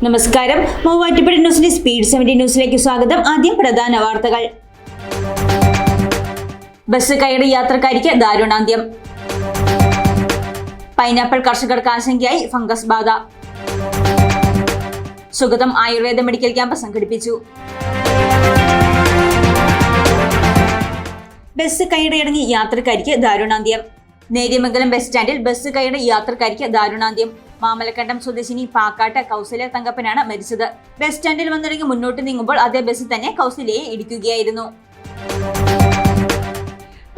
നമസ്കാരം. മൂവാറ്റുപുഴ ന്യൂസിന്റെ സ്പീഡ് 70 ന്യൂസിലേക്ക് സ്വാഗതം. ആദ്യം പ്രധാന വാർത്തകൾ. ബസ് കയറി യാത്രക്കാരിക്ക് ദാരുണാന്ത്യം. പൈനാപ്പിൾ കർഷകർക്ക് ആശങ്കയായി ഫംഗസ് ബാധ. സുഗതം ആയുർവേദ മെഡിക്കൽ ക്യാമ്പ് സംഘടിപ്പിച്ചു. ബസ് കയറിയിറങ്ങി യാത്രക്കാരിക്ക് ദാരുണാന്ത്യം. നേര്യമംഗലം ബസ് സ്റ്റാൻഡിൽ ബസ് കയറി യാത്രക്കാരിക്ക് ദാരുണാന്ത്യം. മാമലക്കണ്ടം സ്വദേശിനി പാക്കാട്ട് കൗസല്യ തങ്കപ്പനാണ് മരിച്ചത്. ബസ് സ്റ്റാൻഡിൽ വന്നിറങ്ങി മുന്നോട്ട് നീങ്ങുമ്പോൾ അതേ ബസ് തന്നെ കൗസല്യയെ ഇടിക്കുകയായിരുന്നു.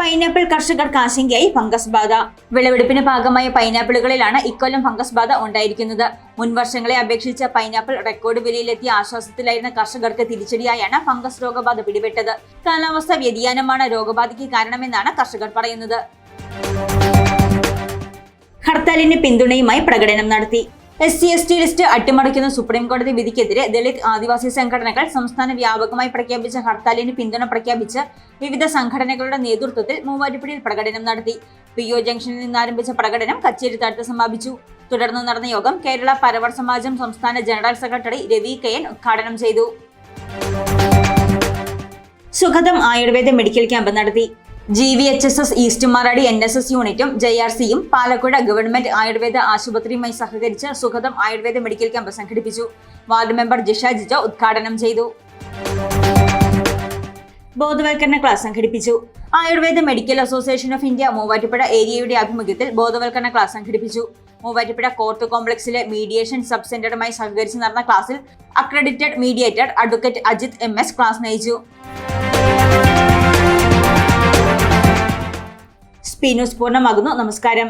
പൈനാപ്പിൾ കർഷകർക്ക് ആശങ്കയായി ഫംഗസ് ബാധ. വിളവെടുപ്പിന് ഭാഗമായ പൈനാപ്പിളുകളിലാണ് ഇക്കൊല്ലം ഫംഗസ് ബാധ ഉണ്ടായിരിക്കുന്നത്. മുൻ വർഷങ്ങളെ അപേക്ഷിച്ച് പൈനാപ്പിൾ റെക്കോർഡ് വിലയിലെത്തിയ ആശ്വാസത്തിലായിരുന്ന കർഷകർക്ക് തിരിച്ചടിയായാണ് ഫംഗസ് രോഗബാധ പിടിപെട്ടത്. കാലാവസ്ഥാ വ്യതിയാനമാണ് രോഗബാധയ്ക്ക് കാരണമെന്നാണ് കർഷകർ പറയുന്നത്. ഹർത്താലിന് പിന്തുണയുമായി പ്രകടനം നടത്തി. SC/ST ലിസ്റ്റ് അട്ടിമറിക്കുന്ന സുപ്രീംകോടതി വിധിക്കെതിരെ ദളിത് ആദിവാസി സംഘടനകൾ സംസ്ഥാന വ്യാപകമായി പ്രഖ്യാപിച്ച ഹർത്താലിന് പിന്തുണ പ്രഖ്യാപിച്ച് വിവിധ സംഘടനകളുടെ നേതൃത്വത്തിൽ മൂവാറ്റുപുഴയിൽ പ്രകടനം നടത്തി. PO ജംഗ്ഷനിൽ നിന്നാരംഭിച്ച പ്രകടനം കച്ചേരിത്താഴത്ത് സമാപിച്ചു. തുടർന്ന് നടന്ന യോഗം കേരള പരവർ സമാജം സംസ്ഥാന ജനറൽ സെക്രട്ടറി രവി KN ഉദ്ഘാടനം ചെയ്തു. സുഗതം ആയുർവേദ മെഡിക്കൽ ക്യാമ്പ് നടത്തി. GVHSS ഈസ്റ്റ് മാറാടി NSS യൂണിറ്റും JRCയും പാലക്കുഴ ഗവൺമെന്റ് ആയുർവേദ ആശുപത്രിയുമായി സഹകരിച്ച് സുഗതം ആയുർവേദ മെഡിക്കൽ ക്യാമ്പ് സംഘടിപ്പിച്ചു. വാർഡ് മെമ്പർ ജിഷ ജിജോ ഉദ്ഘാടനം ചെയ്തു. ബോധവൽക്കരണ ക്ലാസ് സംഘടിപ്പിച്ചു. Ayurveda medical association of India Muvattupuzha ഏരിയയുടെ ആഭിമുഖ്യത്തിൽ ബോധവൽക്കരണ ക്ലാസ് സംഘടിപ്പിച്ചു. മൂവാറ്റുപുഴ കോർട്ട് കോംപ്ലക്സിലെ മീഡിയേഷൻ സബ് സെന്ററുമായി സഹകരിച്ച് നടന്ന ക്ലാസ്സിൽ accredited mediator advocate Ajith MS class നയിച്ചു. സ്പീഡ് ന്യൂസ് പൂർണ്ണമാകുന്നു. നമസ്കാരം.